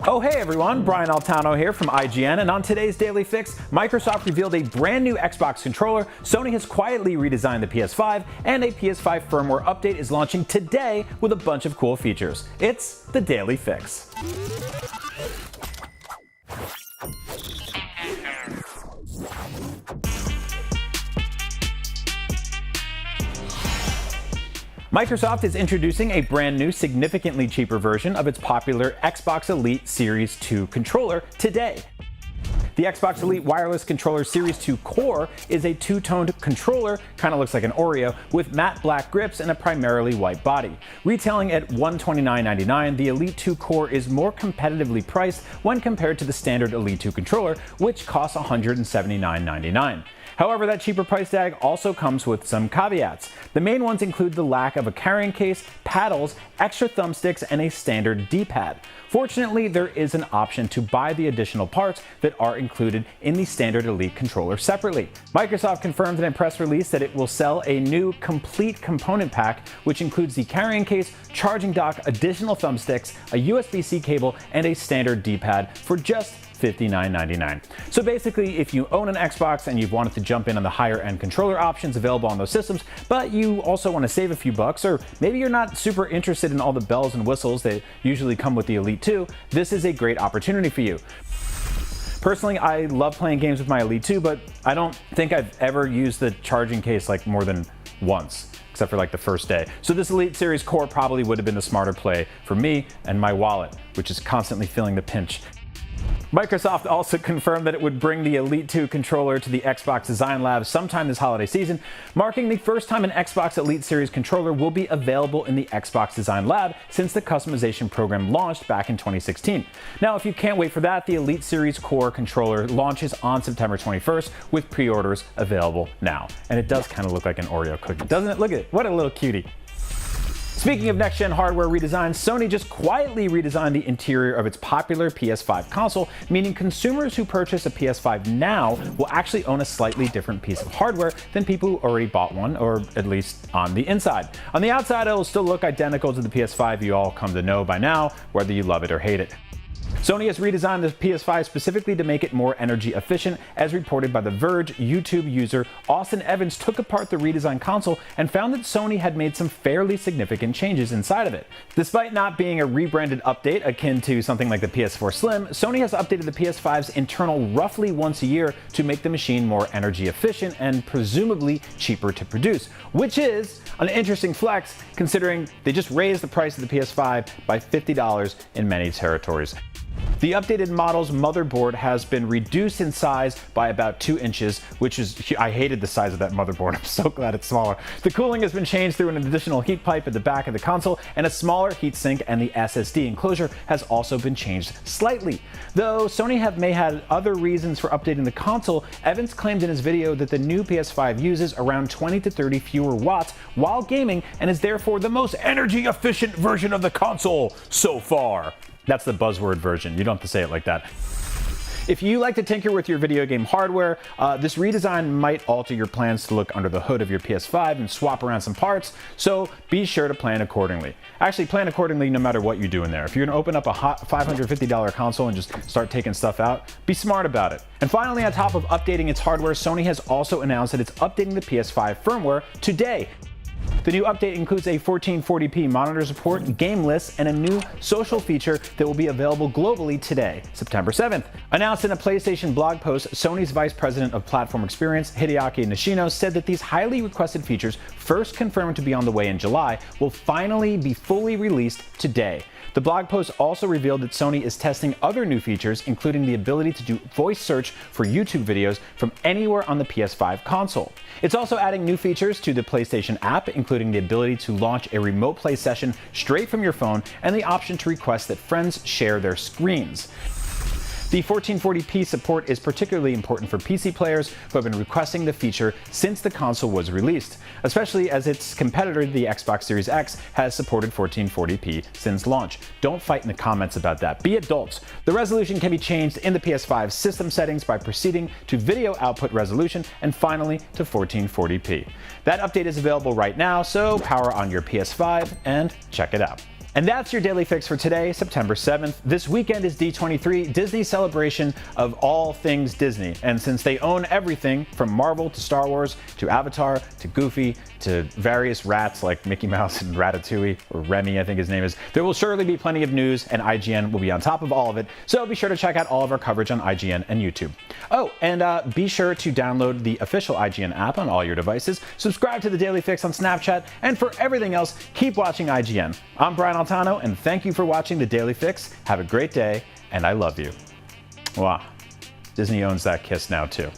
Oh hey everyone, Brian Altano here from IGN, and on today's Daily Fix, Microsoft revealed a brand new Xbox controller, Sony has quietly redesigned the PS5, and a PS5 firmware update is launching today with a bunch of cool features. It's the Daily Fix. Microsoft is introducing a brand new, significantly cheaper version of its popular Xbox Elite Series 2 controller today. The Xbox Elite Wireless Controller Series 2 Core is a two-toned controller, kind of looks like an Oreo, with matte black grips and a primarily white body. Retailing at $129.99, the Elite 2 Core is more competitively priced when compared to the standard Elite 2 controller, which costs $179.99. However, that cheaper price tag also comes with some caveats. The main ones include the lack of a carrying case, paddles, extra thumbsticks, and a standard D-pad. Fortunately, there is an option to buy the additional parts that are included in the standard Elite controller separately. Microsoft confirmed in a press release that it will sell a new complete component pack, which includes the carrying case, charging dock, additional thumbsticks, a USB-C cable, and a standard D-pad for just $59.99. So basically, if you own an Xbox and you've wanted to jump in on the higher end controller options available on those systems, but you also want to save a few bucks, or maybe you're not super interested in all the bells and whistles that usually come with the Elite 2, this is a great opportunity for you. Personally, I love playing games with my Elite 2, but I don't think I've ever used the charging case like more than once, except for like the first day. So this Elite Series Core probably would have been the smarter play for me and my wallet, which is constantly feeling the pinch. Microsoft also confirmed that it would bring the Elite 2 controller to the Xbox Design Lab sometime this holiday season, marking the first time an Xbox Elite Series controller will be available in the Xbox Design Lab since the customization program launched back in 2016. Now, if you can't wait for that, the Elite Series Core controller launches on September 21st with pre-orders available now. And it does kind of look like an Oreo cookie, doesn't it? Look at it, what a little cutie. Speaking of next-gen hardware redesign, Sony just quietly redesigned the interior of its popular PS5 console, meaning consumers who purchase a PS5 now will actually own a slightly different piece of hardware than people who already bought one, or at least on the inside. On the outside, it'll still look identical to the PS5 you all come to know by now, whether you love it or hate it. Sony has redesigned the PS5 specifically to make it more energy efficient. As reported by The Verge, YouTube user Austin Evans took apart the redesigned console and found that Sony had made some fairly significant changes inside of it. Despite not being a rebranded update akin to something like the PS4 Slim, Sony has updated the PS5's internal roughly once a year to make the machine more energy efficient and presumably cheaper to produce, which is an interesting flex considering they just raised the price of the PS5 by $50 in many territories. The updated model's motherboard has been reduced in size by about 2 inches, which is, I hated the size of that motherboard, I'm so glad it's smaller. The cooling has been changed through an additional heat pipe at the back of the console, and a smaller heatsink and the SSD enclosure has also been changed slightly. Though Sony may have other reasons for updating the console, Evans claimed in his video that the new PS5 uses around 20 to 30 fewer watts while gaming and is therefore the most energy efficient version of the console so far. That's the buzzword version. You don't have to say it like that. If you like to tinker with your video game hardware, this redesign might alter your plans to look under the hood of your PS5 and swap around some parts, so be sure to plan accordingly. Actually, plan accordingly no matter what you do in there. If you're gonna open up a hot $550 console and just start taking stuff out, be smart about it. And finally, on top of updating its hardware, Sony has also announced that it's updating the PS5 firmware today. The new update includes a 1440p monitor support, game lists, and a new social feature that will be available globally today, September 7th. Announced in a PlayStation blog post, Sony's Vice President of Platform Experience, Hideaki Nishino, said that these highly requested features, first confirmed to be on the way in July, will finally be fully released today. The blog post also revealed that Sony is testing other new features, including the ability to do voice search for YouTube videos from anywhere on the PS5 console. It's also adding new features to the PlayStation app, including the ability to launch a remote play session straight from your phone and the option to request that friends share their screens. The 1440p support is particularly important for PC players who have been requesting the feature since the console was released, especially as its competitor, the Xbox Series X, has supported 1440p since launch. Don't fight in the comments about that. Be adults. The resolution can be changed in the PS5 system settings by proceeding to video output resolution and finally to 1440p. That update is available right now, so power on your PS5 and check it out. And that's your Daily Fix for today, September 7th. This weekend is D23, Disney's celebration of all things Disney. And since they own everything from Marvel to Star Wars to Avatar to Goofy to various rats like Mickey Mouse and Ratatouille, or Remy, I think his name is, there will surely be plenty of news, and IGN will be on top of all of it. So be sure to check out all of our coverage on IGN and YouTube. Oh, and be sure to download the official IGN app on all your devices, subscribe to the Daily Fix on Snapchat, and for everything else, keep watching IGN. I'm Brian Altano, and thank you for watching the Daily Fix. Have a great day, and I love you. Wow, Disney owns that kiss now too.